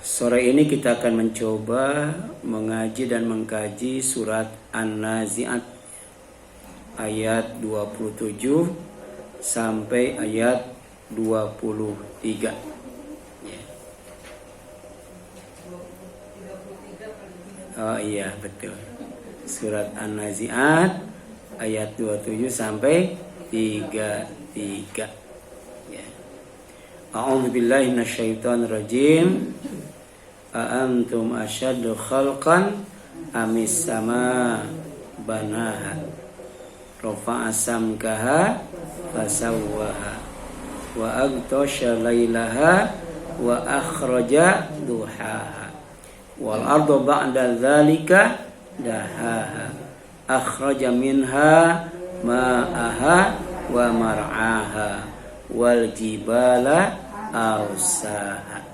Sore ini kita akan mencoba mengaji dan mengkaji surat An-Nazi'at ayat 27 sampai ayat 23. Oh iya betul. Surat An-Nazi'at ayat 27 sampai 33. A'udzu billahi minasyaitonir rajim. Antum asyaddu khalqan amis sama banaha rafa'a samkaha fasawwaha wa aghtasha lailaha wa akhraja duhaha wal ardu ba'da dzalika dahaha akhraja minha ma'aha wa mar'aha wal jibala awsaha.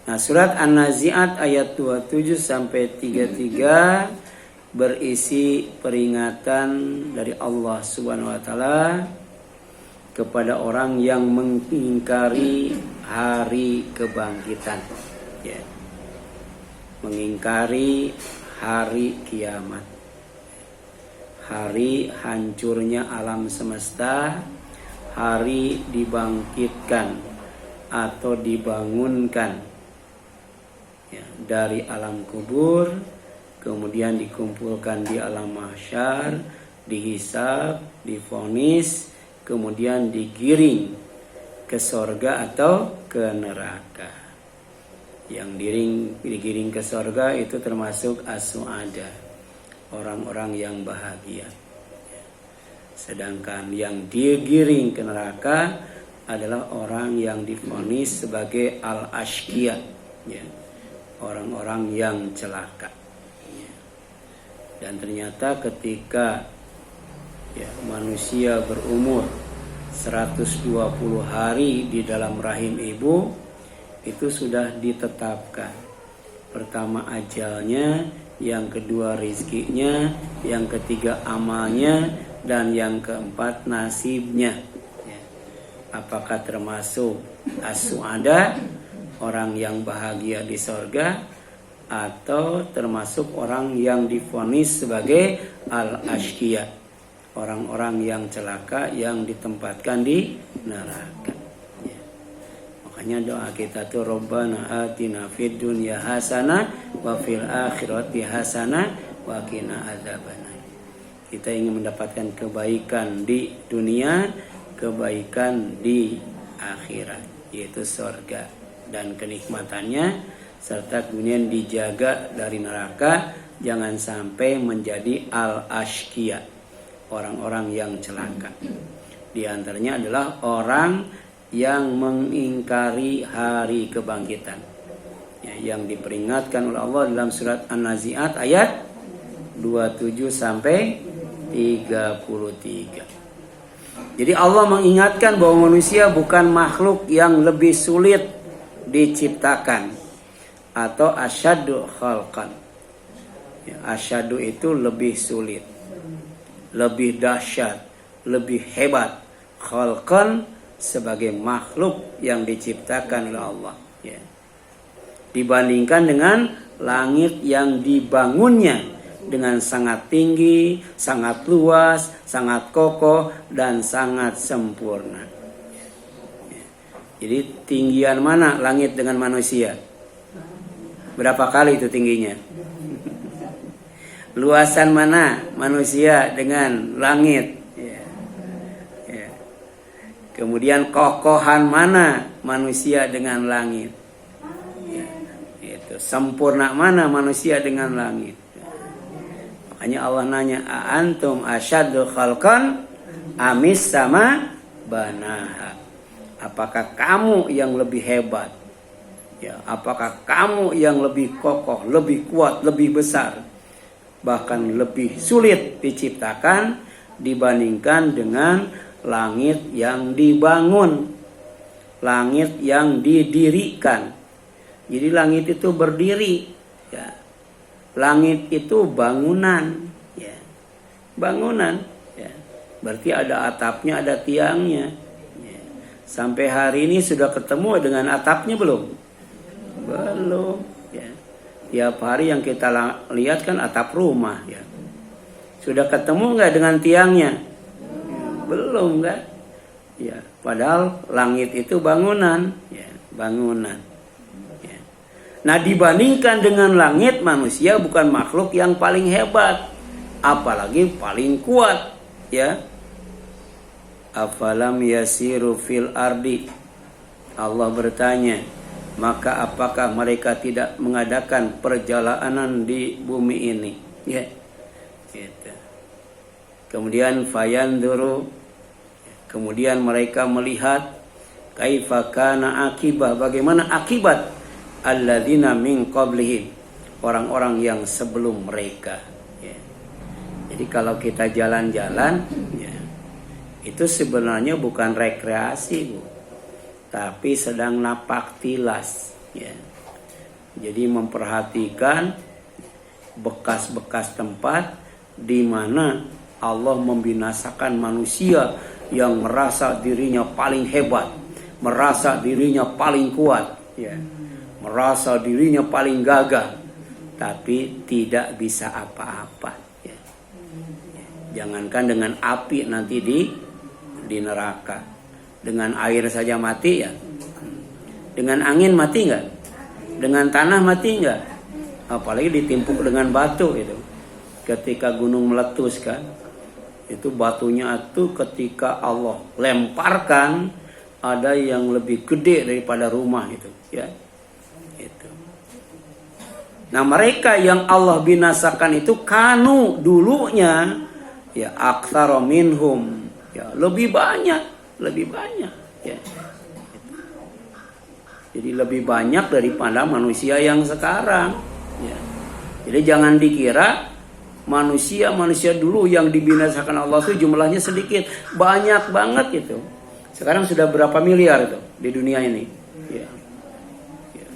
Nah, surat An-Nazi'at ayat 27 sampai 33 berisi peringatan dari Allah Subhanahu wa taala kepada orang yang mengingkari hari kebangkitan. Ya. Mengingkari hari kiamat. Hari hancurnya alam semesta, hari dibangkitkan atau dibangunkan dari alam kubur, kemudian dikumpulkan di alam mahsyar, dihisab, divonis, kemudian digiring ke sorga atau ke neraka. Yang digiring ke sorga itu termasuk as-su'ada, orang-orang yang bahagia. Sedangkan yang digiring ke neraka adalah orang yang divonis sebagai al-ashqiya, orang-orang yang celaka. Dan ternyata ketika manusia berumur 120 hari di dalam rahim ibu, itu sudah ditetapkan. Pertama ajalnya, yang kedua rizkinya, yang ketiga amalnya, dan yang keempat nasibnya. Apakah termasuk as-su'ada, orang yang bahagia di sorga, atau termasuk orang yang divonis sebagai al-ashqiya, orang-orang yang celaka yang ditempatkan di neraka. Makanya doa kita tuh Rabbana atina fid dunya hasanah wa fil akhirati hasanah wa qina adzabannar. Kita ingin mendapatkan kebaikan di dunia, kebaikan di akhirat, yaitu sorga dan kenikmatannya, serta kemudian dijaga dari neraka, jangan sampai menjadi al-ashqiya, orang-orang yang celaka. Di antaranya adalah orang yang mengingkari hari kebangkitan, yang diperingatkan oleh Allah dalam surat An-Nazi'at ayat 27 sampai 33. Jadi Allah mengingatkan bahwa manusia bukan makhluk yang lebih sulit diciptakan atau asyaddu khalqan. Asyaddu itu lebih sulit, lebih dahsyat, lebih hebat. Khalqan sebagai makhluk yang diciptakan oleh Allah, dibandingkan dengan langit yang dibangunnya dengan sangat tinggi, sangat luas, sangat kokoh, dan sangat sempurna. Jadi tinggian mana langit dengan manusia? Berapa kali itu tingginya? Luasan mana manusia dengan langit? Kemudian kokohan mana manusia dengan langit? Itu sempurna mana manusia dengan langit? Makanya Allah nanya, antum asyaddu khalqan amis sama banaha. Apakah kamu yang lebih hebat? Apakah kamu yang lebih kokoh, lebih kuat, lebih besar, bahkan lebih sulit diciptakan dibandingkan dengan langit yang dibangun, langit yang didirikan. Jadi langit itu berdiri, langit itu bangunan, bangunan, berarti ada atapnya, ada tiangnya. Sampai hari ini sudah ketemu dengan atapnya belum? Belum. Ya. Tiap hari yang kita lihat kan atap rumah. Ya. Sudah ketemu nggak dengan tiangnya? Belum kan? Ya. Padahal langit itu bangunan. Ya. Bangunan. Ya. Nah, dibandingkan dengan langit, manusia bukan makhluk yang paling hebat, apalagi paling kuat. Ya. Afalam yasiru fil ardi. Allah bertanya, maka apakah mereka tidak mengadakan perjalanan di bumi ini? Ya. Gitu. Kemudian fayanduru, kemudian mereka melihat kaifa kana akibah, bagaimana akibat alladzina min qablihim, orang-orang yang sebelum mereka. Ya. Jadi kalau kita jalan-jalan, ya, itu sebenarnya bukan rekreasi, Bu, tapi sedang napak tilas. Ya. Jadi memperhatikan bekas-bekas tempat di mana Allah membinasakan manusia yang merasa dirinya paling hebat, merasa dirinya paling kuat, ya, merasa dirinya paling gagah, tapi tidak bisa apa-apa. Ya. Jangankan dengan api nanti di neraka, dengan air saja mati, ya. Dengan angin mati nggak? Dengan tanah mati nggak? Apalagi ditimpuk dengan batu itu. Ketika gunung meletus kan, itu batunya itu ketika Allah lemparkan, ada yang lebih gede daripada rumah itu, ya. Itu. Nah, mereka yang Allah binasakan itu kanu dulunya, ya, aktsara minhum, ya, lebih banyak, ya. Jadi lebih banyak daripada manusia yang sekarang, ya. Jadi jangan dikira manusia dulu yang dibinasakan Allah itu jumlahnya sedikit, banyak banget gitu. Sekarang sudah berapa miliar itu di dunia ini, ya. Ya.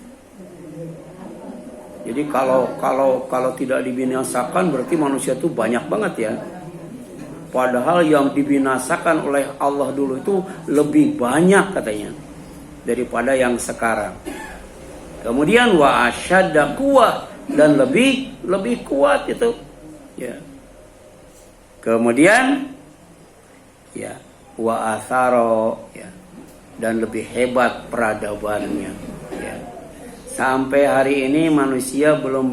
Jadi kalau tidak dibinasakan berarti manusia itu banyak banget, ya. Padahal yang dibinasakan oleh Allah dulu itu lebih banyak katanya daripada yang sekarang. Kemudian wa asyadda quwwah, dan lebih kuat itu, ya. Kemudian ya wa atharo, ya, dan lebih hebat peradabannya, ya. Sampai hari ini manusia belum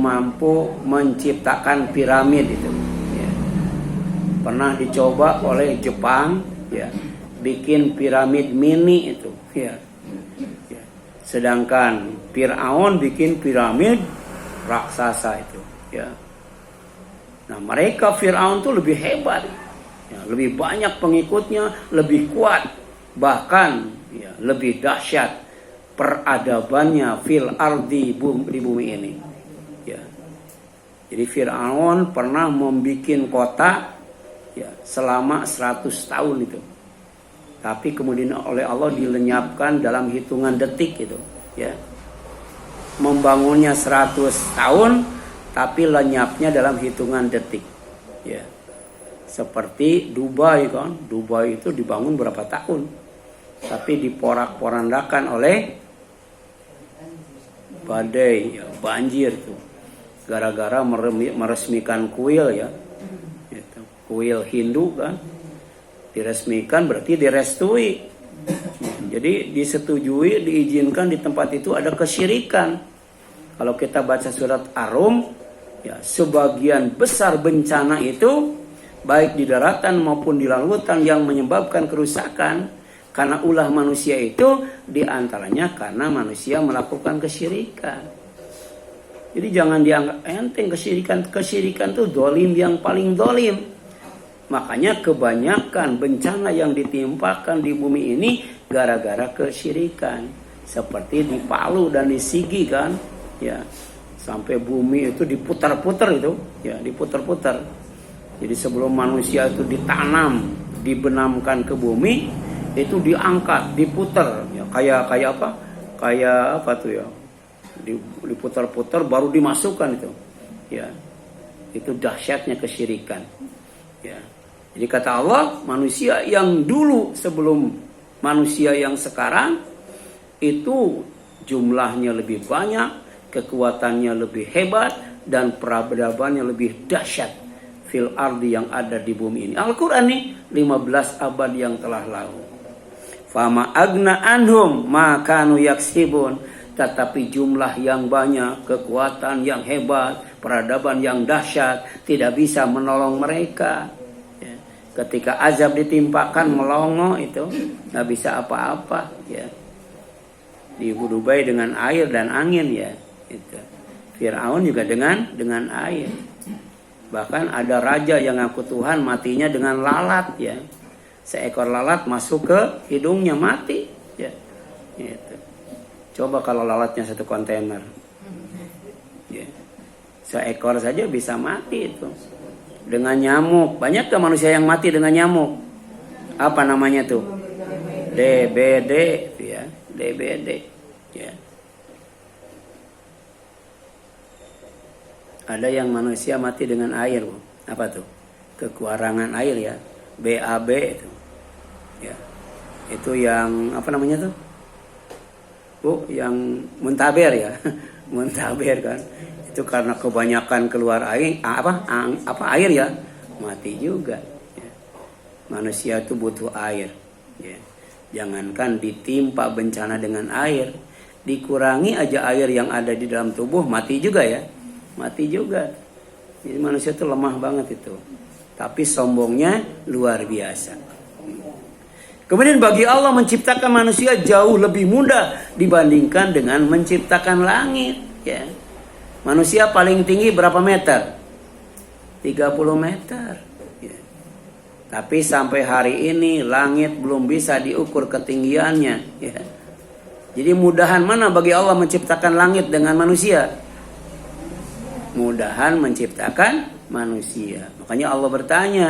mampu menciptakan piramid itu. Pernah dicoba oleh Jepang, ya, bikin piramid mini itu, ya. Ya. Sedangkan Fir'aun bikin piramid raksasa itu, ya. Nah, mereka Fir'aun tuh lebih hebat, ya, lebih banyak pengikutnya, lebih kuat, bahkan, ya, lebih dahsyat peradabannya fil ardi, di bumi ini, ya. Jadi Fir'aun pernah membuat kota, ya, selama 100 tahun itu. Tapi kemudian oleh Allah dilenyapkan dalam hitungan detik itu, ya. Membangunnya 100 tahun tapi lenyapnya dalam hitungan detik, ya. Seperti Dubai kan. Dubai itu dibangun berapa tahun tapi diporak-porandakan oleh badai, ya, banjir tuh. Gara-gara meresmikan kuil, ya. Kuil Hindu kan diresmikan berarti direstui. Jadi disetujui, diizinkan di tempat itu ada kesyirikan. Kalau kita baca surat Ar-Rum, ya, sebagian besar bencana itu baik di daratan maupun di lautan yang menyebabkan kerusakan karena ulah manusia itu, diantaranya karena manusia melakukan kesyirikan. Jadi jangan dianggap enteng kesyirikan. Kesyirikan itu dolim yang paling dolim. Makanya kebanyakan bencana yang ditimpakan di bumi ini gara-gara kesyirikan. Seperti di Palu dan di Sigi kan, ya, sampai bumi itu diputar-putar itu, ya, diputar-putar. Jadi sebelum manusia itu ditanam, dibenamkan ke bumi, itu diangkat, diputar, ya, kayak apa? Kayak apa tuh, ya? Diputar-putar baru dimasukkan itu, ya. Itu dahsyatnya kesyirikan, ya. Jadi kata Allah, manusia yang dulu sebelum manusia yang sekarang itu jumlahnya lebih banyak, kekuatannya lebih hebat, dan peradabannya lebih dahsyat fil ardi yang ada di bumi ini. Al-Quran nih 15 abad yang telah lalu. Fama agna anhum ma kanu yaksibun. Tetapi jumlah yang banyak, kekuatan yang hebat, peradaban yang dahsyat tidak bisa menolong mereka. Ya. Ketika azab ditimpakan melongo itu nggak bisa apa-apa. Ya. Dibudubai dengan air dan angin ya. Itu. Fir'aun juga dengan air. Bahkan ada raja yang ngaku Tuhan matinya dengan lalat ya. Seekor lalat masuk ke hidungnya mati ya. Gitu. Coba kalau lalatnya satu kontainer. Ya. Seekor saja bisa mati itu. Dengan nyamuk. Banyak ke manusia yang mati dengan nyamuk? Apa namanya tuh? DBD ya. DBD ya. Ada yang manusia mati dengan air, Bu. Apa tuh? Kekurangan air ya. BAB itu. Ya. Itu yang apa namanya tuh? Bu, yang muntaber ya. Muntaber kan. Itu karena kebanyakan keluar air, air ya. Mati juga ya. Manusia itu butuh air ya. Jangankan ditimpa bencana dengan air, dikurangi aja air yang ada di dalam tubuh mati juga ya. Mati juga. Jadi manusia itu lemah banget itu. Tapi sombongnya luar biasa. Kemudian bagi Allah menciptakan manusia jauh lebih mudah dibandingkan dengan menciptakan langit. Ya. Manusia paling tinggi berapa meter? 30 meter. Ya. Tapi sampai hari ini langit belum bisa diukur ketinggiannya. Ya. Jadi mudahan mana bagi Allah menciptakan langit dengan manusia? Mudahan menciptakan manusia. Makanya Allah bertanya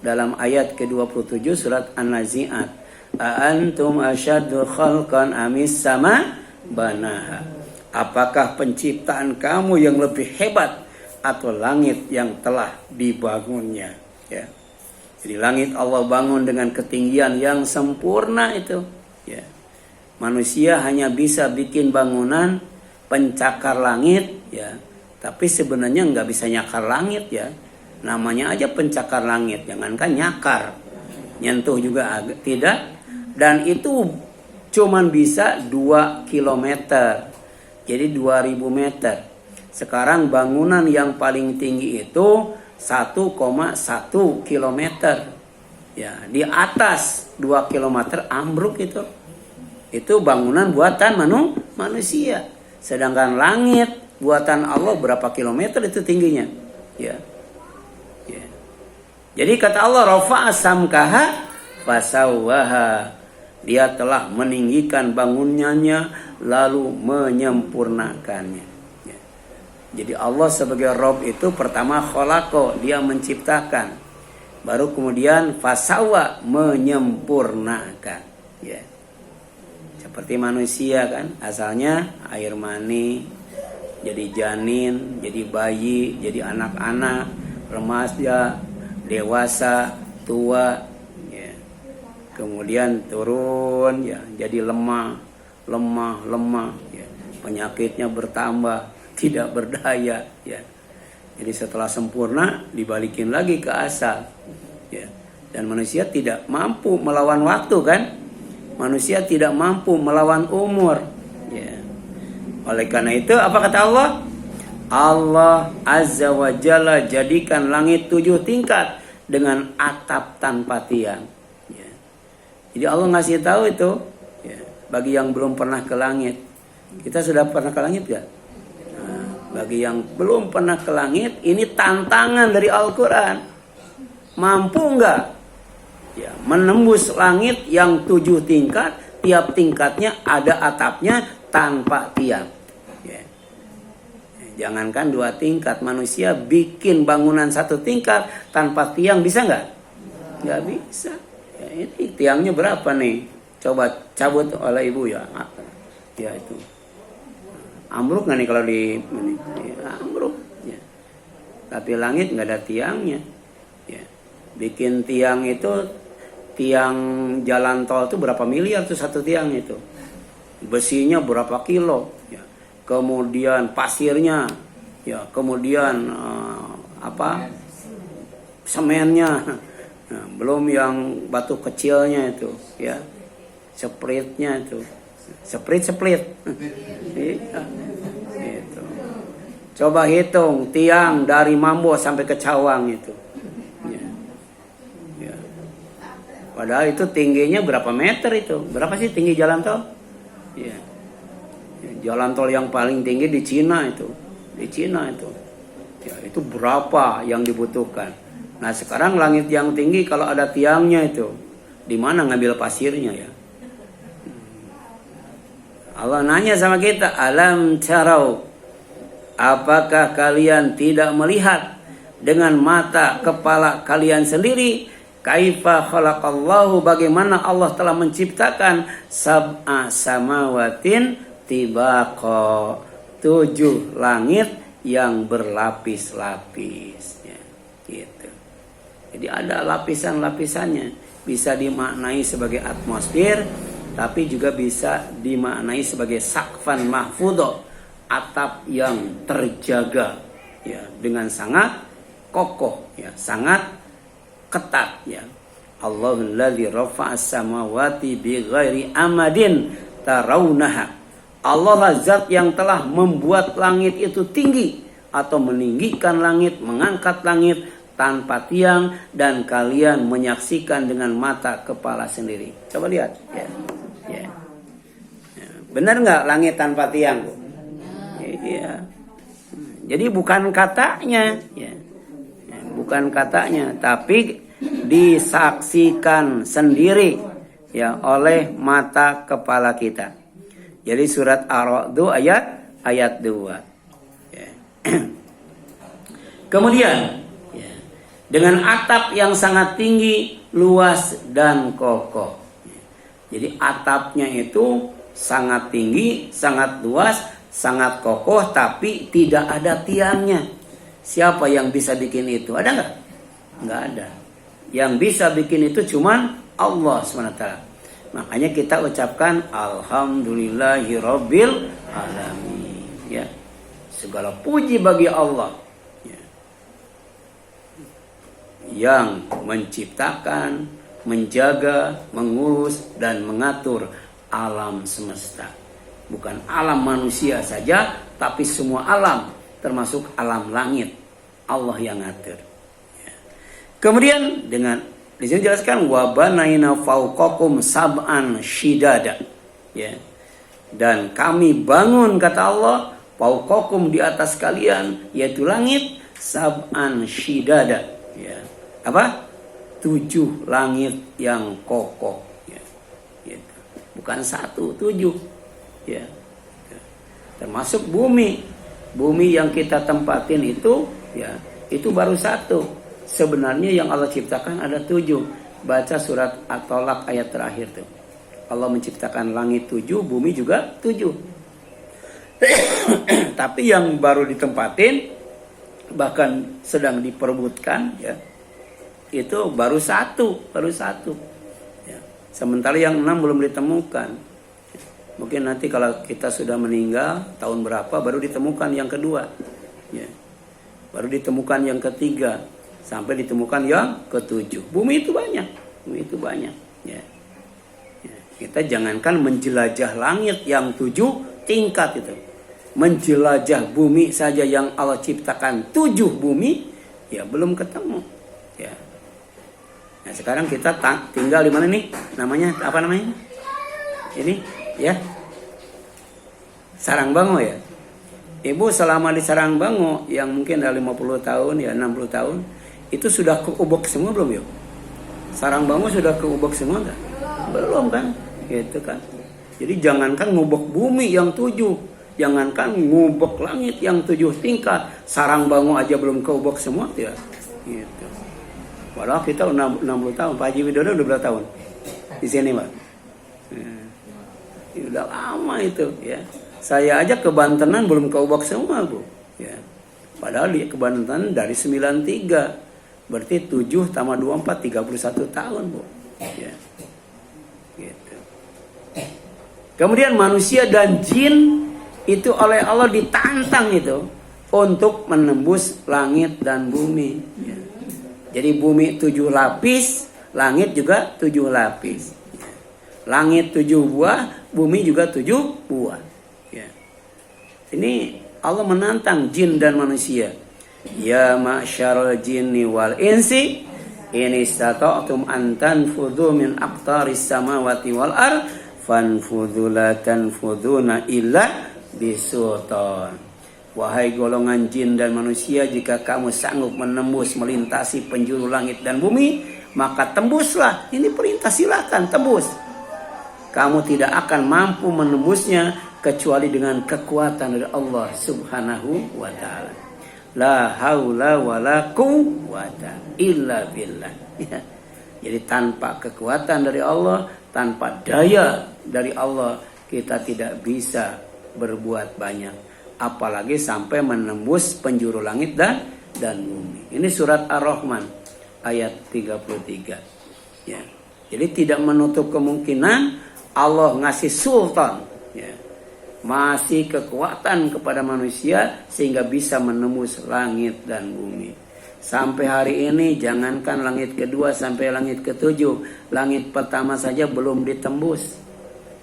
dalam ayat ke-27 surat An-Nazi'at, "Aantum asyaddu khalqan amis sama banaha?" Apakah penciptaan kamu yang lebih hebat atau langit yang telah dibangunnya? Ya. Jadi langit Allah bangun dengan ketinggian yang sempurna itu. Ya. Manusia hanya bisa bikin bangunan pencakar langit, ya. Tapi sebenarnya nggak bisa nyakar langit ya. Namanya aja pencakar langit. Jangankan nyakar. Nyentuh juga tidak. Dan itu cuman bisa 2 kilometer. Jadi 2000 meter. Sekarang bangunan yang paling tinggi itu 1,1 kilometer. Ya, di atas 2 kilometer ambruk itu. Itu bangunan buatan manusia. Sedangkan langit buatan Allah berapa kilometer itu tingginya? Ya. Ya. Jadi kata Allah, rafa'a samkaha fasawwaha. Dia telah meninggikan bangunannya lalu menyempurnakannya. Ya. Jadi Allah sebagai Rabb itu pertama khalaqo, dia menciptakan. Baru kemudian fasawwa, menyempurnakan. Ya. Seperti manusia kan, asalnya air mani, jadi janin, jadi bayi, jadi anak-anak, remaja, dewasa, tua, ya. Kemudian turun, ya, jadi lemah, ya. Penyakitnya bertambah, tidak berdaya, ya. Jadi setelah sempurna dibalikin lagi ke asal, ya. Dan manusia tidak mampu melawan waktu kan? Manusia tidak mampu melawan umur, ya. Oleh karena itu apa kata Allah? Allah Azza wa Jalla jadikan langit 7 tingkat dengan atap tanpa tiang. Ya. Jadi Allah ngasih tahu itu ya, bagi yang belum pernah ke langit. Kita sudah pernah ke langit gak? Nah, bagi yang belum pernah ke langit, ini tantangan dari Al-Quran. Mampu nggak? Ya, menembus langit yang 7 tingkat, tiap tingkatnya ada atapnya tanpa tiang. Ya. Jangankan 2 tingkat, manusia bikin bangunan 1 tingkat tanpa tiang bisa nggak? Nggak bisa. Ya, ini tiangnya berapa nih? Coba cabut oleh ibu ya. Ya itu. Ambruk nggak nih kalau di ini? Ya, ambruk. Ya. Tapi langit nggak ada tiangnya. Ya. Bikin tiang itu, tiang jalan tol itu berapa miliar tuh 1 tiang itu. besinya berapa kilo, ya. Kemudian pasirnya, ya, kemudian semennya, nah, belum yang batu kecilnya itu, ya, spritnya itu, sprit, iya, itu. Coba hitung tiang dari Mambo sampai ke Cawang itu. Padahal itu tingginya berapa meter itu? Berapa sih tinggi jalan tol? Ya. Jalan tol yang paling tinggi di Cina itu. Di Cina itu. Ya, itu berapa yang dibutuhkan? Nah, sekarang langit yang tinggi kalau ada tiangnya itu, di mana ngambil pasirnya ya? Allah nanya sama kita, alam tarau, apakah kalian tidak melihat dengan mata kepala kalian sendiri? Kaifa khalaqallahu, bagaimana Allah telah menciptakan sab'a samawatin tibaqa, 7 langit yang berlapis-lapis, ya, gitu. Jadi ada lapisan-lapisannya, bisa dimaknai sebagai atmosfer, tapi juga bisa dimaknai sebagai sakfan mahfudho, atap yang terjaga, ya, dengan sangat kokoh, ya, sangat ketat, ya. Allahul ladzi rafa'as samawati bighairi amadin tarawunaha. Allah zat yang telah membuat langit itu tinggi atau meninggikan langit, mengangkat langit tanpa tiang, dan kalian menyaksikan dengan mata kepala sendiri. Coba lihat, ya. Ya. Benar nggak langit tanpa tiang, Bu? Iya. Jadi bukan katanya, ya. Bukan katanya, tapi disaksikan sendiri, ya, oleh mata kepala kita. Jadi surat Ar-Ra'd ayat 2. Ya. Kemudian, ya, dengan atap yang sangat tinggi, luas dan kokoh. Jadi atapnya itu sangat tinggi, sangat luas, sangat kokoh, tapi tidak ada tiangnya. Siapa yang bisa bikin itu? Ada nggak? Nggak ada. Yang bisa bikin itu cuman Allah SWT. Makanya kita ucapkan Alhamdulillahirabbil alamin. Ya. Segala puji bagi Allah, ya, yang menciptakan, menjaga, mengurus dan mengatur alam semesta. Bukan alam manusia saja, tapi semua alam, termasuk alam langit, Allah yang ngatur. Ya. Kemudian dengan di sini jelaskan wa banaina fauqakum sab'an shidada. Ya. Dan kami bangun, kata Allah, fauqakum, di atas kalian, yaitu langit, sab'an shidada. Ya. Apa? 7 langit yang kokoh. Ya. Gitu. Bukan 1, 7. Ya. Termasuk bumi. Bumi yang kita tempatin itu, ya, itu baru 1. Sebenarnya yang Allah ciptakan ada 7. Baca surat At-Tolak ayat terakhir tuh. Allah menciptakan langit 7, bumi juga 7. Tapi yang baru ditempatin, bahkan sedang diperebutkan, ya, itu baru 1. Ya. Sementara yang 6 belum ditemukan. Mungkin nanti kalau kita sudah meninggal tahun berapa baru ditemukan yang kedua, ya. Baru ditemukan yang ketiga, sampai ditemukan yang ke-7. Bumi itu banyak, ya. Ya. Kita jangankan menjelajah langit yang 7 tingkat itu, menjelajah bumi saja yang Allah ciptakan 7 bumi, ya belum ketemu, ya. Nah sekarang kita tinggal di mana nih? Namanya apa namanya? Ini. Ya, Sarangbango, ya. Ibu selama di Sarangbango yang mungkin ada 50 tahun, ya 60 tahun, itu sudah keubek semua belum, yuk? Sarangbango sudah keubek semua enggak? Belum kan? Gitu kan. Jadi jangankan ngubek bumi yang 7, jangankan ngubek langit yang 7 tingkat, Sarangbango aja belum keubek semua, ya. Gitu. Padahal kita 60 tahun, Pak Haji Widodo udah berapa tahun di sini, Pak? Ya, udah lama itu, ya. Saya aja ke Bantenan belum keubak semua, Bu, ya. Padahal di Kebantenan dari 93, berarti 7 tambah 24 31 tahun, Bu, ya. Gitu. Kemudian manusia dan jin itu oleh Allah ditantang itu untuk menembus langit dan bumi. Ya. Jadi bumi 7 lapis, langit juga 7 lapis. Ya. Langit 7 buah, bumi juga 7 buah. Ya. Ini Allah menantang jin dan manusia. Ya ma'syaral jinni wal insi in istata'tum an tanfudhu min aqtaris samawati wal ard fanfudhu la tanfudhuna illa bisultan. Wahai golongan jin dan manusia, jika kamu sanggup menembus melintasi penjuru langit dan bumi, maka tembuslah. Ini perintah, silakan tembus. Kamu tidak akan mampu menembusnya kecuali dengan kekuatan dari Allah Subhanahu wa taala. La haula wala quwwata illa billah. Ya. Jadi tanpa kekuatan dari Allah, tanpa daya dari Allah, kita tidak bisa berbuat banyak, apalagi sampai menembus penjuru langit dan bumi. Ini surat Ar-Rahman ayat 33. Ya. Jadi tidak menutup kemungkinan Allah ngasih sultan, ya, masih kekuatan kepada manusia sehingga bisa menembus langit dan bumi. Sampai hari ini jangankan langit kedua sampai langit ketujuh, langit pertama saja belum ditembus.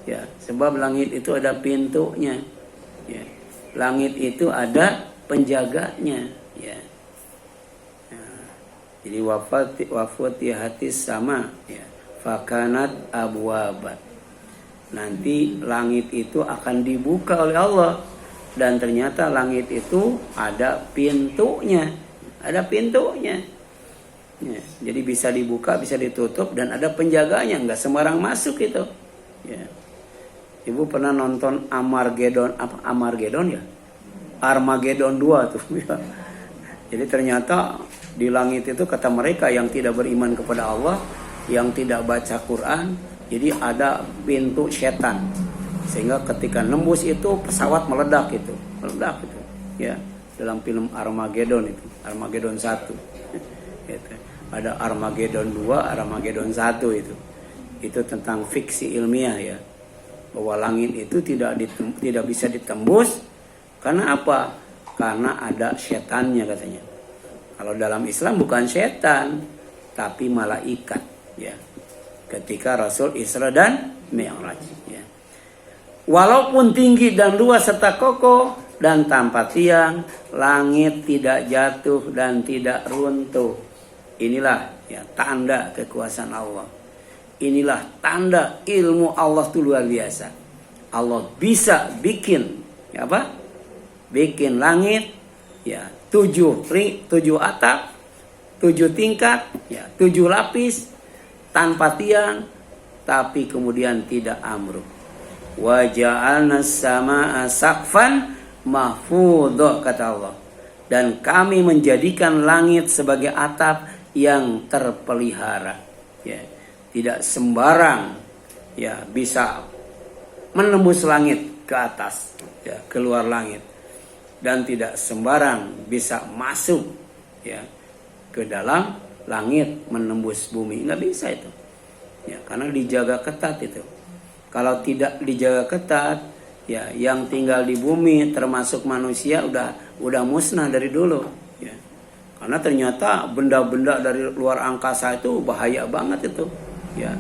Ya, sebab langit itu ada pintunya. Ya. Langit itu ada penjaganya. Ya. Nah, jadi wafatihatis sama, ya, fakanat abwabat. Nanti langit itu akan dibuka oleh Allah, dan ternyata langit itu ada pintunya, ada pintunya. Ya, jadi bisa dibuka, bisa ditutup, dan ada penjaganya, nggak sembarang masuk itu. Ya. Ibu pernah nonton Armageddon ya? Armageddon 2 tuh. Ya. Jadi ternyata di langit itu kata mereka yang tidak beriman kepada Allah, yang tidak baca Quran, jadi ada pintu setan. Sehingga ketika nembus itu pesawat meledak itu. Ya, dalam film Armageddon itu, Armageddon 1. Gitu. Ada Armageddon 2, Armageddon 1 itu. Itu tentang fiksi ilmiah ya. Bahwa langit itu tidak bisa ditembus karena apa? Karena ada setannya katanya. Kalau dalam Islam bukan setan, tapi malaikat, ya. Ketika Rasul Isra dan Mi'raj, ya. Walaupun tinggi dan luas serta kokoh dan tanpa tiang, langit tidak jatuh dan tidak runtuh. Inilah ya tanda kekuasaan Allah. Inilah tanda ilmu Allah itu luar biasa. Allah bisa bikin ya apa? Bikin langit ya 7 atap, 7 tingkat, ya 7 lapis tanpa tiang, tapi kemudian tidak amruk. Wa ja'alna as-samaa'a saqfan mahfudza, kata Allah. Dan kami menjadikan langit sebagai atap yang terpelihara. Ya. Tidak sembarang ya bisa menembus langit ke atas, ya, keluar langit, dan tidak sembarang bisa masuk ya ke dalam langit menembus bumi, nggak bisa itu, ya, karena dijaga ketat itu. Kalau tidak dijaga ketat, ya yang tinggal di bumi termasuk manusia udah musnah dari dulu, ya, karena ternyata benda-benda dari luar angkasa itu bahaya banget itu. Ya,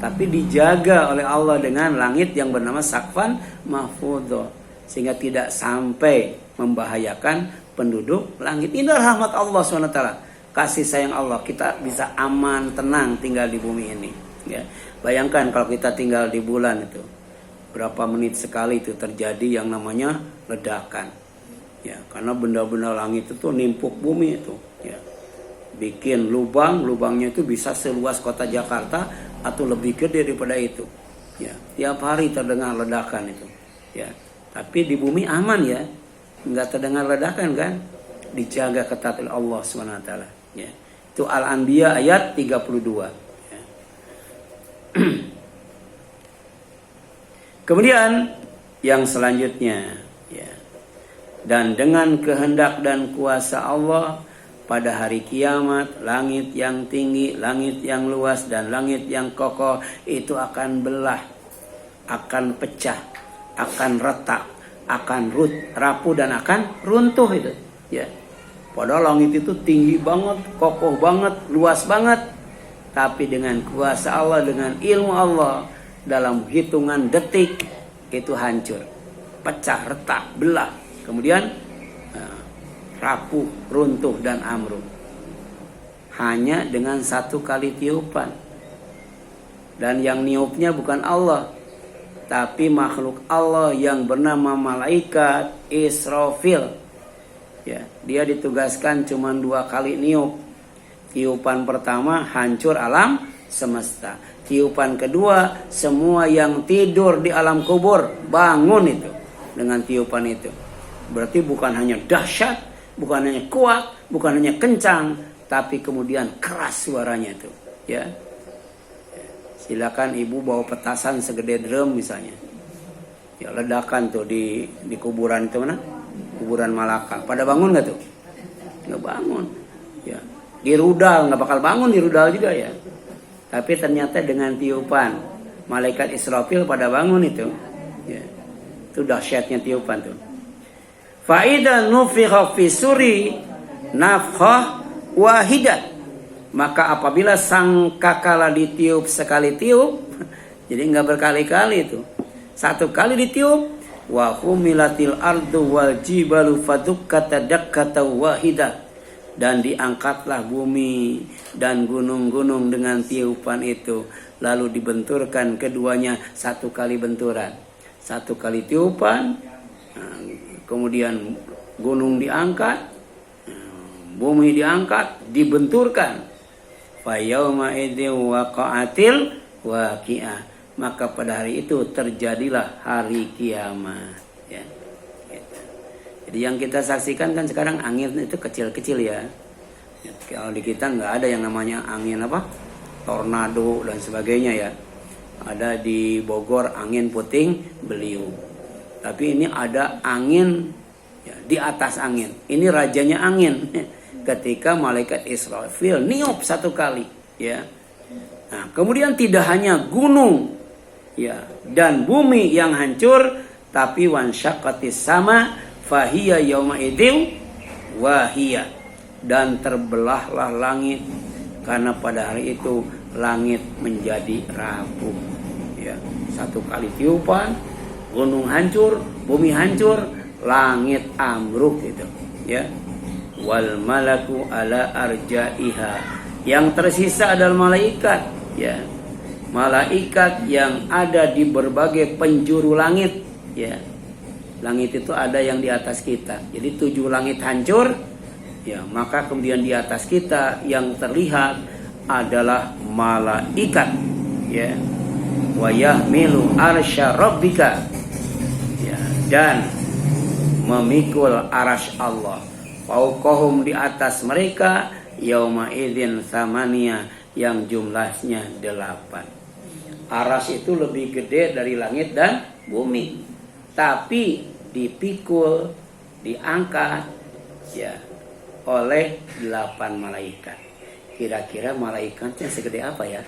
tapi dijaga oleh Allah dengan langit yang bernama Saqfan Mahfudho, sehingga tidak sampai membahayakan penduduk langit. Ini rahmat Allah SWT, kasih sayang Allah, kita bisa aman, tenang tinggal di bumi ini. Ya, bayangkan kalau kita tinggal di bulan itu, berapa menit sekali itu terjadi yang namanya ledakan. Ya, karena benda-benda langit itu nimpuk bumi itu. Ya. Bikin lubangnya itu bisa seluas kota Jakarta atau lebih gede daripada itu. Ya, tiap hari terdengar ledakan itu. Ya, tapi di bumi aman ya, nggak terdengar ledakan kan? Dijaga ketat oleh Allah SWT. Ya, itu Al-Anbiya ayat 32. Ya. Kemudian yang selanjutnya, ya, dan dengan kehendak dan kuasa Allah, pada hari kiamat, langit yang tinggi, langit yang luas, dan langit yang kokoh itu akan belah. akan pecah, akan retak, akan rapuh dan akan runtuh itu. Ya. Padahal langit itu tinggi banget, kokoh banget, luas banget. Tapi dengan kuasa Allah, dengan ilmu Allah, dalam hitungan detik itu hancur, pecah, retak, belah. Kemudian rapuh, runtuh dan ambruk. Hanya dengan satu kali tiupan. Dan yang niupnya bukan Allah, tapi makhluk Allah yang bernama malaikat Israfil. Ya, dia ditugaskan cuma 2 kali niup. Tiupan pertama hancur alam semesta. Tiupan kedua semua yang tidur di alam kubur bangun itu dengan tiupan itu. Berarti bukan hanya dahsyat, bukan hanya kuat, bukan hanya kencang, tapi kemudian keras suaranya itu. Ya. Silakan ibu bawa petasan segede drum misalnya. Ya, ledakan tuh di kuburan itu mana? Kuburan Malaka. Pada bangun nggak tuh? Nggak bangun. Ya. Di rudal nggak bakal bangun, di rudal juga ya. Tapi ternyata dengan tiupan malaikat Israfil pada bangun itu. Ya. Itu dahsyatnya tiupan tuh. Faida nufikha fi suri nafkhah wahidah. Maka apabila sangkakala ditiup sekali tiup, jadi nggak berkali-kali itu, satu kali ditiup, wa humilatil ardu wal jibalu fadukkata dakkata wahidah, dan diangkatlah bumi dan gunung-gunung dengan tiupan itu, lalu dibenturkan keduanya satu kali benturan, satu kali tiupan, kemudian gunung diangkat, bumi diangkat, dibenturkan. Fayauma idzi waqa'atil waqi'ah. Maka pada hari itu terjadilah hari kiamat. Ya. Gitu. Jadi yang kita saksikan kan sekarang angin itu kecil-kecil ya. Kalau di kita nggak ada yang namanya angin apa? Tornado dan sebagainya ya. Ada di Bogor angin puting beliung. Tapi ini ada angin ya, di atas angin. Ini rajanya angin. Ketika malaikat Israfil niup satu kali, ya. Nah, kemudian tidak hanya gunung, ya, dan bumi yang hancur, tapi wansyaqqatis sama fahiya yauma idzin wahiya, dan terbelahlah langit karena pada hari itu langit menjadi rapuh. Ya, satu kali tiupan, gunung hancur, bumi hancur, langit ambruk gitu, ya. Wal malaku ala arjaiha, yang tersisa adalah malaikat, ya, malaikat yang ada di berbagai penjuru langit, ya. Langit itu ada yang di atas kita, jadi 7 langit hancur, ya, maka kemudian di atas kita yang terlihat adalah malaikat, ya, wa yahmilu arsya rabbika, ya, dan memikul arasy Allah. Fauqahum, di atas mereka, yauma idzin samania, yang jumlahnya 8. Aras itu lebih gede dari langit dan bumi, tapi dipikul, diangkat, ya, oleh 8 malaikat. Kira-kira malaikatnya segede apa ya?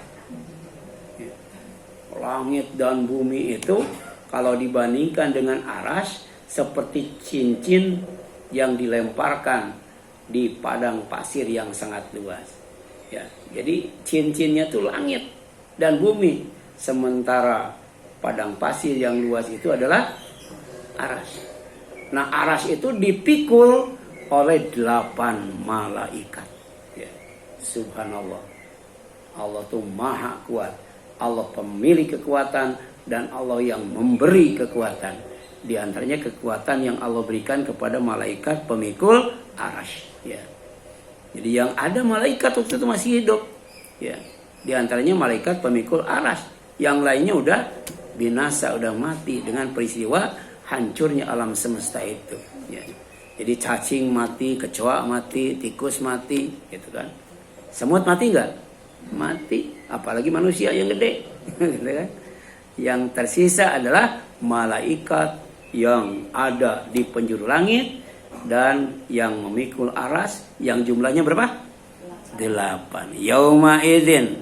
Langit dan bumi itu kalau dibandingkan dengan aras seperti cincin yang dilemparkan di padang pasir yang sangat luas. Ya, jadi cincinnya itu langit dan bumi, sementara padang pasir yang luas itu adalah aras. Nah, aras itu dipikul oleh 8 malaikat. Ya, subhanallah. Allah tuh maha kuat. Allah pemilik kekuatan dan Allah yang memberi kekuatan. Di antaranya kekuatan yang Allah berikan kepada malaikat pemikul arasy, ya. Jadi yang ada malaikat waktu itu masih hidup, ya. Di antaranya malaikat pemikul arasy, yang lainnya udah binasa, udah mati dengan peristiwa hancurnya alam semesta itu, ya. Jadi cacing mati, kecoa mati, tikus mati, gitu kan. Semut mati enggak? Mati, apalagi manusia yang gede, gitu kan. Yang tersisa adalah malaikat yang ada di penjuru langit dan yang memikul aras, yang jumlahnya berapa? 8. Yauma idzin,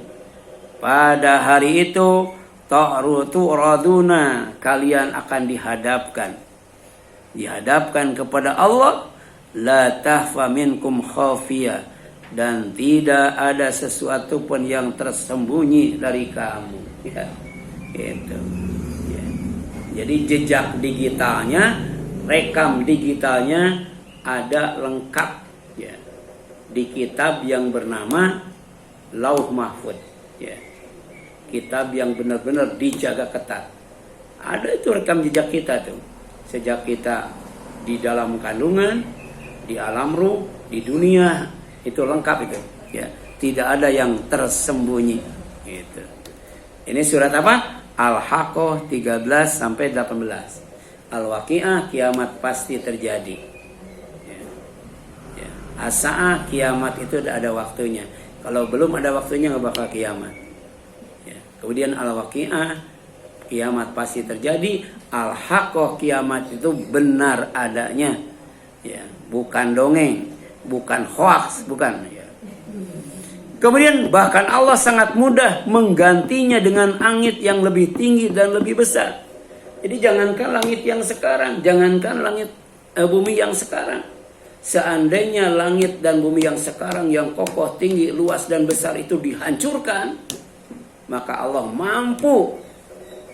pada hari itu, tu'raduna, kalian akan dihadapkan kepada Allah, la tahfa minkum khafiyah, dan tidak ada sesuatu pun yang tersembunyi dari kamu, ya. Gitu. Ya. Jadi jejak digitalnya, rekam digitalnya ada lengkap, ya, di kitab yang bernama Lauh Mahfud, ya. Kitab yang benar-benar dijaga ketat. Ada itu rekam jejak kita tuh. Sejak kita di dalam kandungan, di alam ruh, di dunia, itu lengkap itu, ya. Tidak ada yang tersembunyi, gitu. Ini surat apa? Al-Haqqah 13 sampai 18. Al-Waqi'ah, kiamat pasti terjadi. Ya. Ya. As-Sa'ah, kiamat itu ada waktunya. Kalau belum ada waktunya nggak bakal kiamat. Ya. Kemudian Al-Waqi'ah, kiamat pasti terjadi. Al-Haqqah, kiamat itu benar adanya, ya, bukan dongeng, bukan hoax, bukan, ya. Kemudian bahkan Allah sangat mudah menggantinya dengan langit yang lebih tinggi dan lebih besar. Jadi jangankan langit yang sekarang, jangankan langit bumi yang sekarang. Seandainya langit dan bumi yang sekarang yang kokoh, tinggi, luas dan besar itu dihancurkan, maka Allah mampu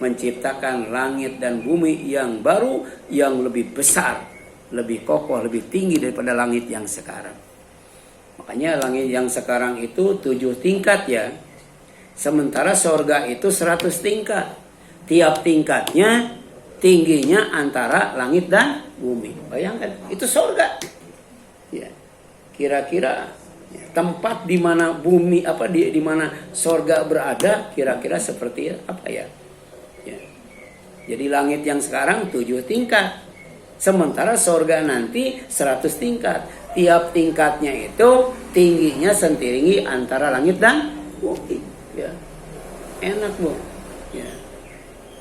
menciptakan langit dan bumi yang baru, yang lebih besar, lebih kokoh, lebih tinggi daripada langit yang sekarang. Makanya langit yang sekarang itu 7 tingkat, ya. Sementara sorga itu 100 tingkat. Tiap tingkatnya tingginya antara langit dan bumi. Bayangkan, itu sorga. Ya. Kira-kira tempat di mana bumi di mana sorga berada, kira-kira seperti apa, ya? Ya. Jadi langit yang sekarang 7 tingkat. Sementara sorga nanti 100 tingkat. Tiap tingkatnya itu tingginya sentinggi antara langit dan bumi, ya. Enak, Bu, ya.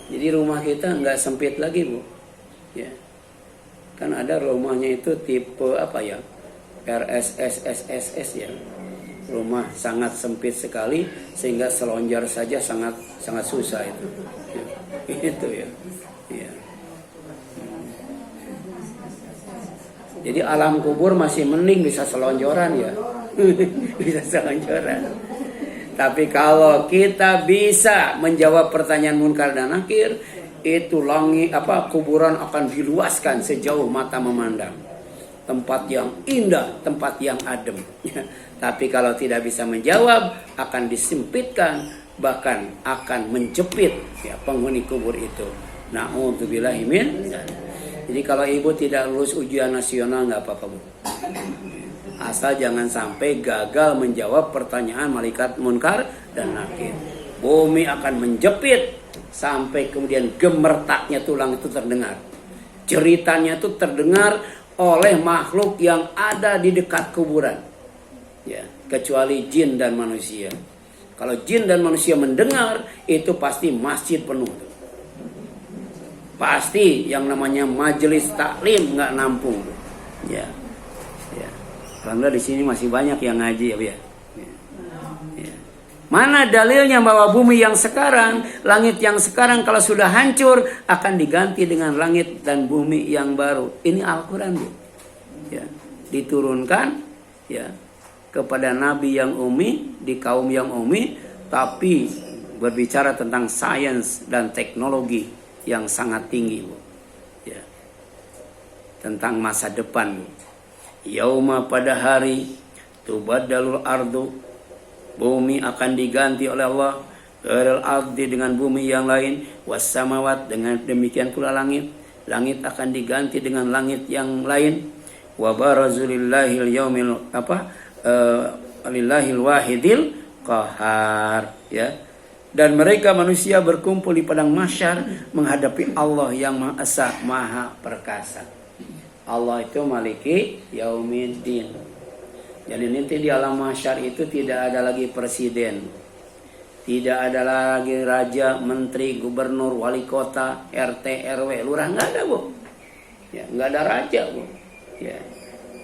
Jadi rumah kita nggak sempit lagi, Bu, ya. Kan ada rumahnya itu tipe apa, ya, RSS, ya. Rumah sangat sempit sekali sehingga selonjor saja sangat susah itu, ya. Itu, ya, ya. Jadi alam kubur masih mending bisa selonjoran, ya. Bisa selonjoran. Tapi kalau kita bisa menjawab pertanyaan munkar dan nakir, itu langit kuburan akan diluaskan sejauh mata memandang. Tempat yang indah, tempat yang adem. Tapi kalau tidak bisa menjawab, akan disempitkan, bahkan akan menjepit, ya, penghuni kubur itu. Na'udzubillahi min dzalik. Jadi kalau ibu tidak lulus ujian nasional nggak apa-apa, Bu. Asal jangan sampai gagal menjawab pertanyaan malaikat munkar dan nakir. Bumi akan menjepit sampai kemudian gemertaknya tulang itu terdengar. Ceritanya itu terdengar oleh makhluk yang ada di dekat kuburan. Ya, kecuali jin dan manusia. Kalau jin dan manusia mendengar, itu pasti masjid penuh. Pasti yang namanya majelis taklim nggak nampung, ya, ya. Alhamdulillah di sini masih banyak yang ngaji, ya, ya. Ya. Mana dalilnya bahwa bumi yang sekarang, langit yang sekarang kalau sudah hancur akan diganti dengan langit dan bumi yang baru? Ini Al-Quran, Bu, ya. Diturunkan, ya, kepada Nabi yang ummi di kaum yang ummi, tapi berbicara tentang sains dan teknologi yang sangat tinggi, Bu, ya. Tentang masa depan, Bu. Yauma, pada hari, tubaddalul ardu, bumi akan diganti oleh Allah, ghairil ardi, dengan bumi yang lain, wassamawat, dengan demikian pula langit. Langit akan diganti dengan langit yang lain. Wa barazulillahil yaumil lillahil wahidil qahar, ya. Dan mereka manusia berkumpul di padang mahsyar menghadapi Allah yang Maha Esa, Maha Perkasa. Allah itu maliki yaumiddin. Jadi nanti di alam mahsyar itu tidak ada lagi presiden, tidak ada lagi raja, menteri, gubernur, wali kota, RT, RW, lurah, nggak ada, Bu. Ya, nggak ada raja, Bu. Ya.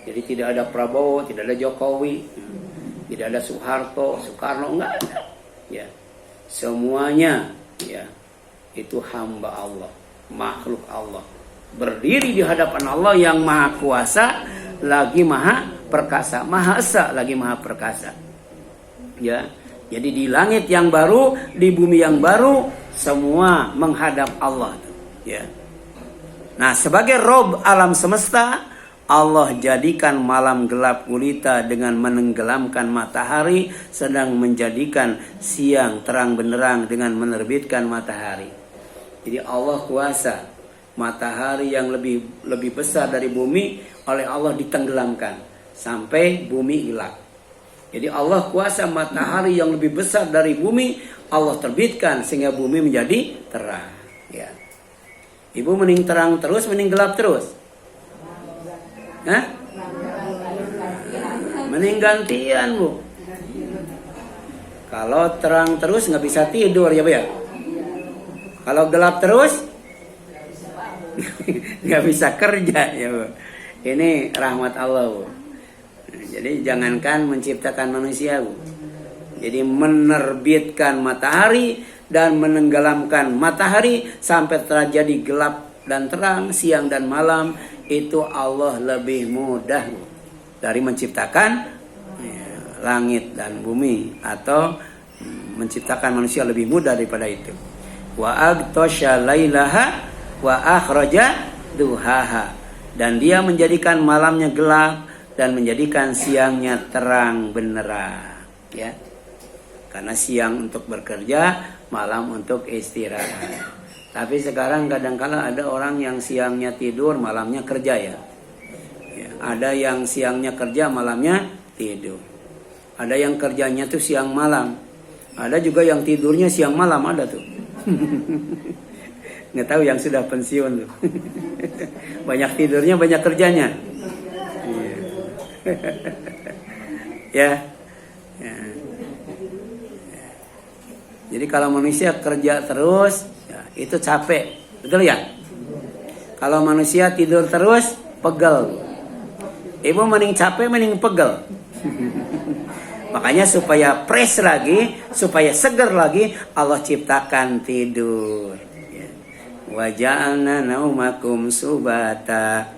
Jadi tidak ada Prabowo, tidak ada Jokowi, tidak ada Soeharto, Soekarno, nggak ada. Ya. Semuanya, ya, itu hamba Allah, makhluk Allah, berdiri di hadapan Allah yang maha kuasa lagi maha perkasa, maha esa lagi maha perkasa. Ya, jadi di langit yang baru, di bumi yang baru, semua menghadap Allah. Ya. Nah, sebagai Rob alam semesta, Allah jadikan malam gelap gulita dengan menenggelamkan matahari, sedang menjadikan siang terang benderang dengan menerbitkan matahari. Jadi Allah kuasa, matahari yang lebih besar dari bumi oleh Allah ditenggelamkan sampai bumi gelap. Jadi Allah kuasa matahari yang lebih besar dari bumi Allah terbitkan sehingga bumi menjadi terang. Ya. Ibu mending terang terus, mending gelap terus? Hah? Mending gantian, Bu. Kalau terang terus nggak bisa tidur ya, Bu ya. Kalau gelap terus nggak bisa kerja ya, Bu. Ini rahmat Allah, Bu. Jadi jangankan menciptakan manusia, Bu. Jadi menerbitkan matahari dan menenggelamkan matahari sampai terjadi gelap dan terang, siang dan malam, itu Allah lebih mudah dari menciptakan langit dan bumi, atau menciptakan manusia lebih mudah daripada itu. Wa agtasha lailaha wa akhraja duhaha, dan dia menjadikan malamnya gelap dan menjadikan siangnya terang benderang, ya. Karena siang untuk bekerja, malam untuk istirahat. Tapi sekarang kadang-kala ada orang yang siangnya tidur, malamnya kerja ya. Ada yang siangnya kerja, malamnya tidur. Ada yang kerjanya tuh siang malam. Ada juga yang tidurnya siang malam, ada tuh. Nggak tahu yang sudah pensiun tuh. Banyak tidurnya, banyak kerjanya. Ya. Jadi kalau manusia kerja terus, ya, itu capek, betul ya? Kalau manusia tidur terus, pegel. Ibu mending capek, mending pegel. Makanya supaya fresh lagi, supaya seger lagi, Allah ciptakan tidur. Wa ja'alna naumakum subata.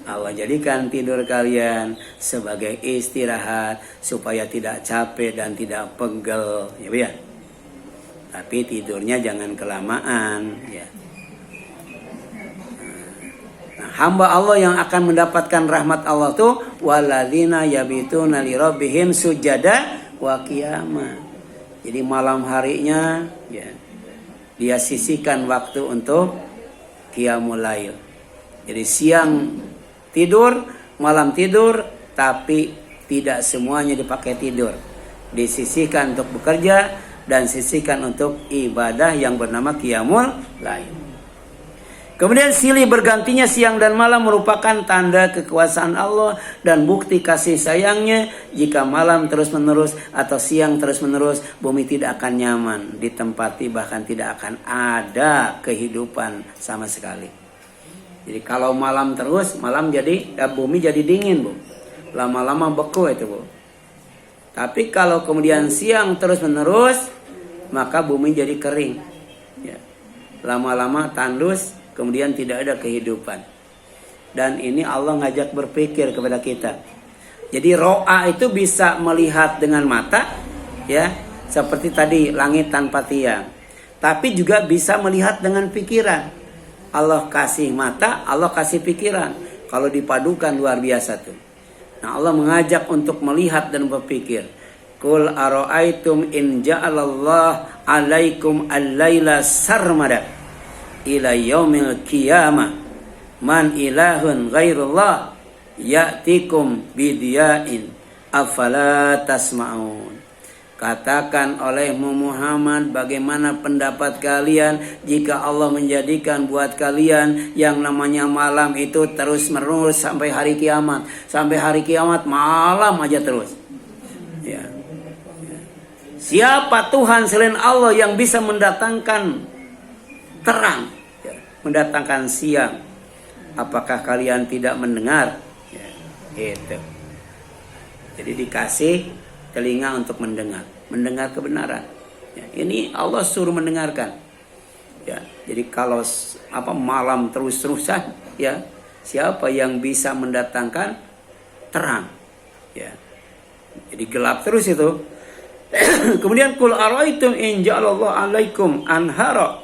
Allah jadikan tidur kalian sebagai istirahat supaya tidak capek dan tidak pegel, ya, Bu ya. Tapi tidurnya jangan kelamaan, ya. Nah, hamba Allah yang akan mendapatkan rahmat Allah tuh waladzina yabituna li rabbihim sujada wa qiyama. Jadi malam harinya, ya, dia sisihkan waktu untuk qiyamul lail. Jadi siang tidur, malam tidur, tapi tidak semuanya dipakai tidur. Disisihkan untuk bekerja dan sisihkan untuk ibadah yang bernama qiyamul lail. Kemudian silih bergantinya siang dan malam merupakan tanda kekuasaan Allah dan bukti kasih sayangnya. Jika malam terus menerus atau siang terus menerus, bumi tidak akan nyaman ditempati, bahkan tidak akan ada kehidupan sama sekali. Jadi kalau malam terus, bumi jadi dingin, Bu. Lama-lama beku itu, Bu. Tapi kalau kemudian siang terus menerus, maka bumi jadi kering, ya. Lama-lama tandus, kemudian tidak ada kehidupan. Dan ini Allah ngajak berpikir kepada kita. Jadi ro'a itu bisa melihat dengan mata, ya, seperti tadi langit tanpa tiang. Tapi juga bisa melihat dengan pikiran. Allah kasih mata, Allah kasih pikiran. Kalau dipadukan luar biasa tuh. Nah, Allah mengajak untuk melihat dan berpikir. Qul ara'aitum in ja'alallah 'alaikum al-laila sarmada ila yaumil qiyamah man ilahun ghairullah ya'tikum bidiya'in afala tasma'un. Katakan olehmu Muhammad, bagaimana pendapat kalian jika Allah menjadikan buat kalian yang namanya malam itu terus menerus sampai hari kiamat. Sampai hari kiamat malam aja terus, ya. Siapa Tuhan selain Allah yang bisa mendatangkan terang, ya, mendatangkan siang? Apakah kalian tidak mendengar? Ya, itu. Jadi dikasih telinga untuk mendengar kebenaran. Ya, ini Allah suruh mendengarkan. Ya, jadi kalau malam terus-terusan, ya, siapa yang bisa mendatangkan terang? Ya. Jadi gelap terus itu. Kemudian qul ara'aytum in ja'alallahu 'alaikum anhara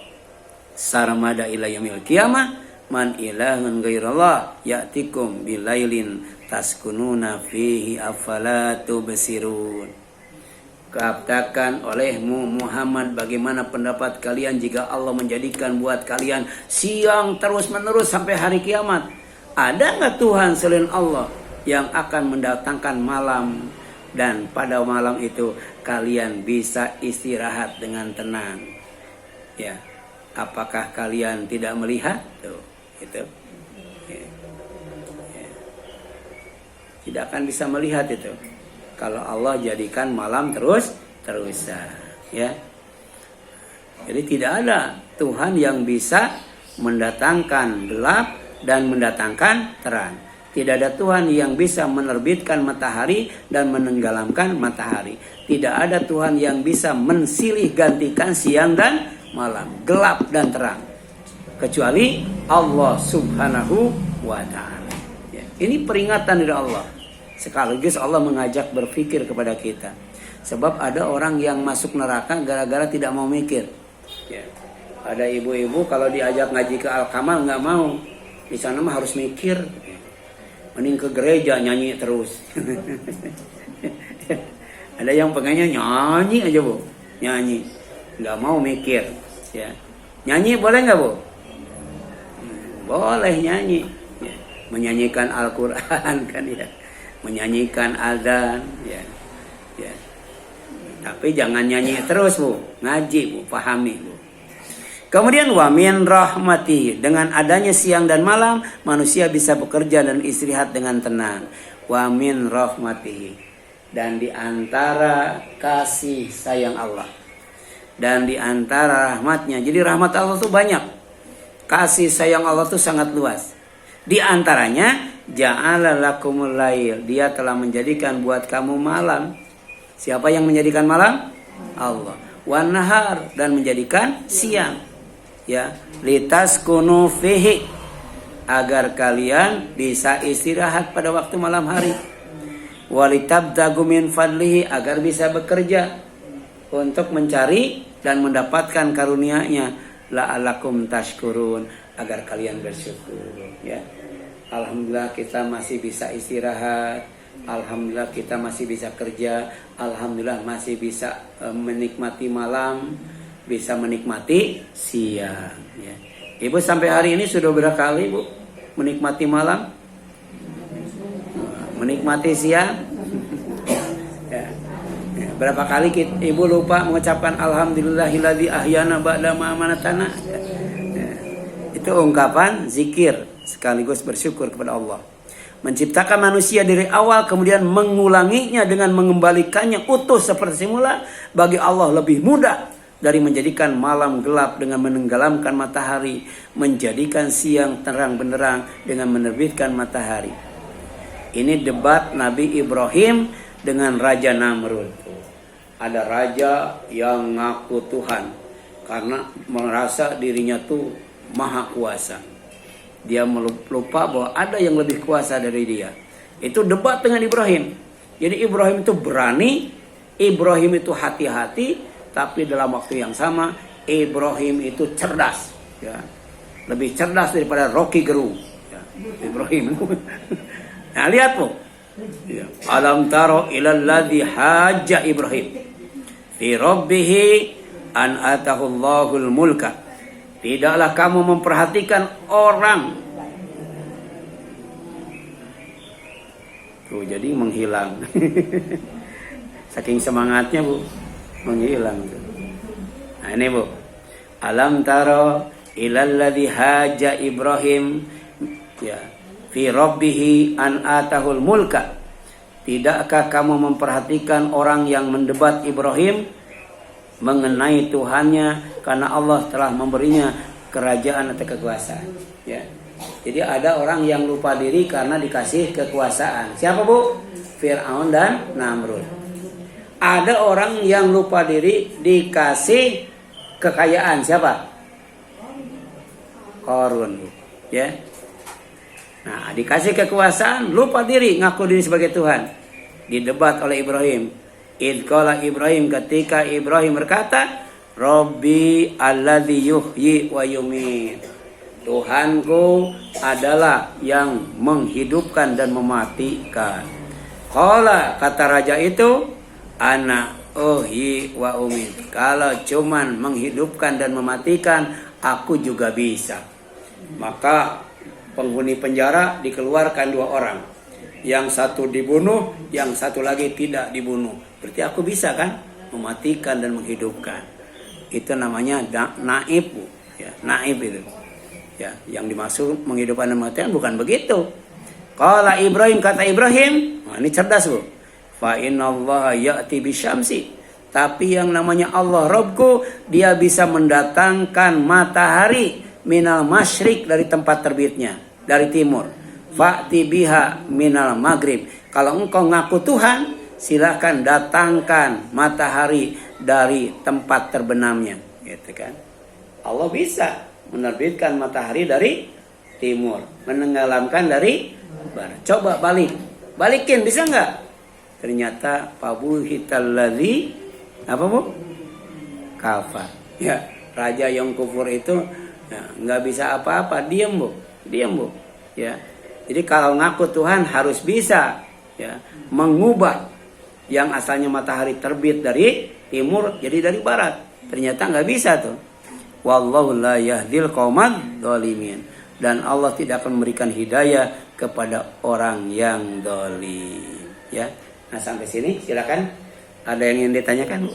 sarmada ila yaumil qiyamah man ilahun ghairallah ya'tikum bilailin taskununa fihi afala tubsirun. Katakan olehmu Muhammad, bagaimana pendapat kalian jika Allah menjadikan buat kalian siang terus menerus sampai hari kiamat? Ada nggak Tuhan selain Allah yang akan mendatangkan malam, dan pada malam itu kalian bisa istirahat dengan tenang? Ya, apakah kalian tidak melihat? Tuh, itu. Ya. Ya. Tidak akan bisa melihat itu kalau Allah jadikan malam terus-terusan, ya. Jadi tidak ada Tuhan yang bisa mendatangkan gelap dan mendatangkan terang. Tidak ada Tuhan yang bisa menerbitkan matahari dan menenggelamkan matahari. Tidak ada Tuhan yang bisa mensilih gantikan siang dan malam, gelap dan terang, kecuali Allah Subhanahu wa ta'ala. Ya. Ini peringatan dari Allah. Sekaligus Allah mengajak berpikir kepada kita. Sebab ada orang yang masuk neraka gara-gara tidak mau mikir. Ya. Ada ibu-ibu kalau diajak ngaji ke Al-Kamal nggak mau. Di sana mah harus mikir. Mending ke gereja nyanyi terus. Ada yang pengennya nyanyi aja, Bu. Nyanyi. Nggak mau mikir. Ya. Nyanyi boleh nggak, Bu? Boleh nyanyi. Ya. Menyanyikan Al-Quran kan ya. Menyanyikan azan, ya, ya. Tapi jangan nyanyi terus, Bu. Ngaji, Bu, pahami, Bu. Kemudian wa min rahmati, dengan adanya siang dan malam manusia bisa bekerja dan istirahat dengan tenang. Wa min rahmati, dan di antara kasih sayang Allah dan di antara rahmatnya. Jadi rahmat Allah itu banyak. Kasih sayang Allah itu sangat luas. Di antaranya ja'ala lakumul lail, dia telah menjadikan buat kamu malam. Siapa yang menjadikan malam? Allah. Wan nahar, dan menjadikan siang. Ya, litaskunu fihi, agar kalian bisa istirahat pada waktu malam hari. Walitabtagu min fadlihi, agar bisa bekerja untuk mencari dan mendapatkan karunia-Nya. La'alakum tashkurun, agar kalian bersyukur, ya. Alhamdulillah kita masih bisa istirahat. Alhamdulillah kita masih bisa kerja. Alhamdulillah masih bisa menikmati malam, bisa menikmati siang, ya. Ibu sampai hari ini sudah berapa kali, Bu, menikmati malam, menikmati siang? Ya. Ya. Berapa kali Ibu lupa mengucapkan alhamdulillahilladzi ahyana ba'da ma amanatana? Ya. Ya. Itu ungkapan zikir sekaligus bersyukur kepada Allah. Menciptakan manusia dari awal kemudian mengulanginya dengan mengembalikannya utuh seperti semula, bagi Allah lebih mudah dari menjadikan malam gelap dengan menenggelamkan matahari, menjadikan siang terang benderang dengan menerbitkan matahari. Ini debat Nabi Ibrahim dengan Raja Namrud. Ada raja yang ngaku Tuhan karena merasa dirinya tuh maha kuasa. Dia lupa bahwa ada yang lebih kuasa dari dia. Itu debat dengan Ibrahim. Jadi Ibrahim itu berani, Ibrahim itu hati-hati, tapi dalam waktu yang sama Ibrahim itu cerdas, ya. Lebih cerdas daripada Rocky Gerung, ya. Ibrahim. Nah, lihat, Bu. Ya. Alam taro ilal ladzi hajja Ibrahim fi rabbih an atahullahul mulka. Tidaklah kamu memperhatikan orang. Tuh, jadi menghilang. Saking semangatnya, Bu, menghilang. Nah, ini, Bu. Alam taro ilal ladzi haja Ibrahim, ya, fi rabbih an atahul mulka. Tidakkah kamu memperhatikan orang yang mendebat Ibrahim mengenai Tuhannya, karena Allah telah memberinya kerajaan atau kekuasaan, ya. Jadi ada orang yang lupa diri karena dikasih kekuasaan. Siapa, Bu? Fir'aun dan Namrud. Ada orang yang lupa diri dikasih kekayaan. Siapa? Qarun, ya. Nah, dikasih kekuasaan, lupa diri, ngaku diri sebagai Tuhan. Didebat oleh Ibrahim. Idh qala Ibrahim, ketika Ibrahim berkata, Rabbi alladzi yuhyi wa yumit. Tuhanku adalah yang menghidupkan dan mematikan. Qala, kata raja itu, ana uhyi wa umit. Kalau cuman menghidupkan dan mematikan, aku juga bisa. Maka penghuni penjara dikeluarkan 2 orang. Yang satu dibunuh, yang satu lagi tidak dibunuh. Berarti aku bisa kan mematikan dan menghidupkan. Itu namanya naib, ya, naib itu. Ya, yang dimaksud menghidupkan dan mematikan bukan begitu. Qala Ibrahim, kata Ibrahim, nah ini cerdas Bu. Fa innallaha ya'ti bisyamsi. Tapi yang namanya Allah Rabbku, dia bisa mendatangkan matahari minal masyrik, dari tempat terbitnya, dari timur. Fa'ti biha minal maghrib. Kalau engkau ngaku Tuhan, silakan datangkan matahari dari tempat terbenamnya, gitu kan. Allah bisa menerbitkan matahari dari timur, menenggelamkan dari barat. Coba balikin, bisa nggak? Ternyata fabuhitalladzi apa Bu? Kafar. Ya, raja yang kufur itu ya, nggak bisa apa-apa, diam Bu. Ya, jadi kalau ngaku Tuhan harus bisa, ya, mengubah yang asalnya matahari terbit dari timur jadi dari barat. Ternyata nggak bisa tuh. Wallahu la yahdil qaumadz dzalimin. Dan Allah tidak akan memberikan hidayah kepada orang yang zalim. Ya. Nah, sampai sini silakan. Ada yang ingin ditanyakan, Bu?